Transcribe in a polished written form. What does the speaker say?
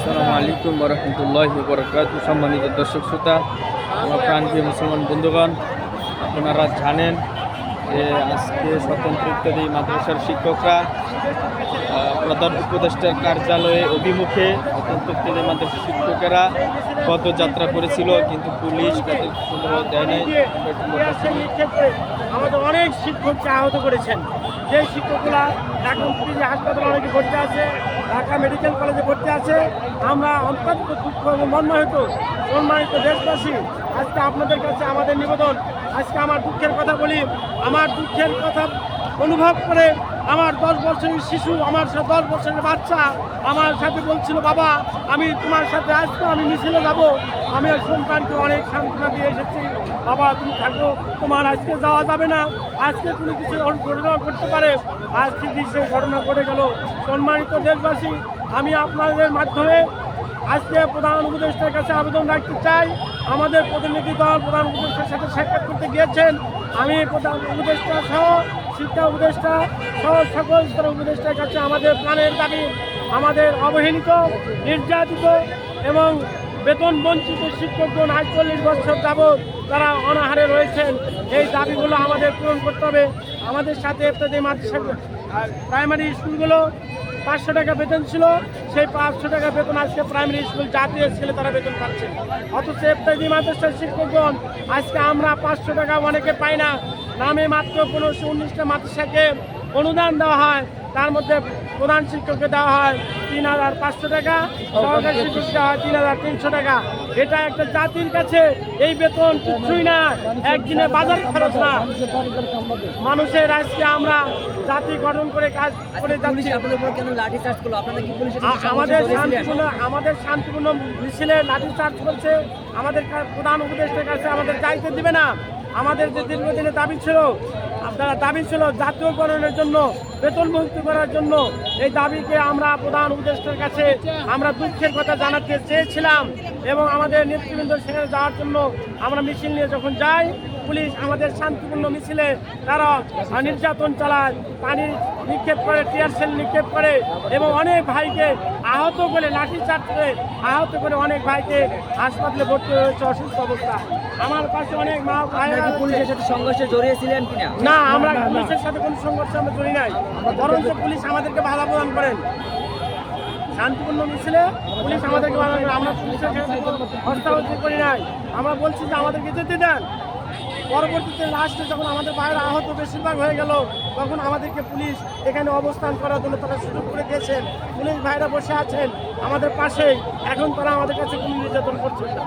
আসসালামু আলাইকুম ওয়া রাহমাতুল্লাহি ওয়া বারাকাতুহু। সম্মানিত দর্শক শ্রোতা, আমার প্রাণপ্রিয় মুসলমান বন্ধুগণ, আপনারা জানেন যে আজকে স্বতন্ত্র ইত্যাদি মাদ্রাসার শিক্ষকরা প্রধান উপদেষ্টার কার্যালয়ে অভিমুখে স্বতন্ত্র ইত্যাদি মাদ্রাসার শিক্ষকেরা পদযাত্রা করেছিল, কিন্তু পুলিশ তাদের সুন্দর দেয় নাই। আমাদের অনেক শিক্ষককে আহত করেছেন। যে শিক্ষকরা এখন পুলিশ হাসপাতালে অনেকে ভর্তি আছে, ঢাকা মেডিকেল কলেজে ভর্তি আছে। আমরা অত্যন্ত দুঃখ এবং মর্মাহত সম্মানিত দেশবাসী, আজকে আপনাদের কাছে আমাদের নিবেদন, আজকে আমার দুঃখের কথা বলি। আমার দুঃখের কথা অনুভব করে আমার 10 বছরের শিশু, আমার 10 বছরের বাচ্চা আমার সাথে বলছিল, বাবা আমি তোমার সাথে আসবো, আমি মিছিলে যাব। আমি সন্তানকে অনেক সান্ত্বনা দিয়ে এসেছি, বাবা তুমি থাকো, তোমার আজকে যাওয়া যাবে না, আজকে তুমি কিছু ঘটনা করতে পারে। আজকে সেই ঘটনা ঘটে গেল। সম্মানিত দেশবাসী, আমি আপনাদের মাধ্যমে আজকে প্রধান উপদেষ্টার কাছে আবেদন রাখতে চাই। আমাদের প্রতিনিধি দল প্রধান উপদেষ্টার সাথে সাক্ষাৎ করতে গিয়েছেন। আমি প্রধান উপদেষ্টা সহ শিক্ষা উপদেষ্টা সহ সকল স্তরের উপদেষ্টার কাছে আমাদের প্রাণের দাবি, আমাদের অবহেলিত, নির্যাতিত এবং বেতন বঞ্চিত শিক্ষকগণ ৪৮ বছর যাবৎ তারা অনাহারে রয়েছেন। এই দাবিগুলো আমাদের পূরণ করতে হবে। আমাদের সাথে প্রাইমারি স্কুলগুলো 500 টাকা বেতন ছিল, সেই 500 টাকা বেতন আজকে প্রাইমারি স্কুল জাতীয় স্কুলে তারা বেতন পাচ্ছে। অথচ ইফতারি মাদ্রাসার শিক্ষকগণ আজকে আমরা 500 টাকা অনেকে পাই না। নামে মাত্র 15-19টা মাদ্রাসাকে অনুদান দেওয়া হয়, তার মধ্যে প্রধান শিক্ষককে দেওয়া হয় ৩,৫০০ টাকা, সহকারী শিক্ষককে দেওয়া হয় ৩,৩০০ টাকা। এটা একটা জাতির কাছে এই বেতন কিছুই না, একদিনে বাজার খরচ না। মানুষের আজকে আমরা জাতি গঠন করে কাজ করে যাচ্ছি। আমাদের শান্তিপূর্ণ মিছিলে লাঠি চার্জ করছে। আমাদের প্রধান উপদেষ্টার কাছে আমাদের যাইতে দিবে না। আমাদের যে দীর্ঘদিনের দাবি ছিল জাতীয়করণের জন্য, বেতন মুক্তি করার জন্য, এই দাবিকে আমরা প্রধান উপদেষ্টার কাছে আমরা দুঃখের কথা জানাতে চেয়েছিলাম। এবং আমাদের নেতৃবৃন্দ সেখানে যাওয়ার জন্য আমরা মিছিল নিয়ে যখন যাই, পুলিশ আমাদের শান্তিপূর্ণ মিছিলে তারা নির্যাতন চালায়, পানি নিক্ষেপ করে, টিয়ার সেল নিক্ষেপ করে এবং অনেক ভাইকে আহত করে, লাঠিচার্জ করে আহত করে অনেক ভাইকে হাসপাতালে ভর্তি হয়েছে অসুস্থ অবস্থা। আমার পাশে অনেক মা ভাইয়েরা পুলিশের সাথে সংঘর্ষে জড়িয়েছিলেন কিনা? না, আমরা পুলিশের সাথে কোনো সংঘর্ষে আমরা জড়ি নাই, বরঞ্চ পুলিশ আমাদেরকে বাধা প্রদান করেন। শান্তিপূর্ণ মিছিলে পুলিশ আমাদেরকে বাধা করেন। আমরা পুলিশের সাথে হস্তান্তর করি নাই, আমরা বলছি যে আমাদেরকে যেতে দেন। পরবর্তীতে লাস্টে যখন আমাদের ভাইয়েরা আহত বেশিরভাগ হয়ে গেল, তখন আমাদেরকে পুলিশ এখানে অবস্থান করার জন্য তারা সুযোগ করে দিয়েছেন। পুলিশ ভাইরা বসে আছেন আমাদের পাশেই, এখন তারা আমাদের কাছে কোনো নির্যাতন করছে না।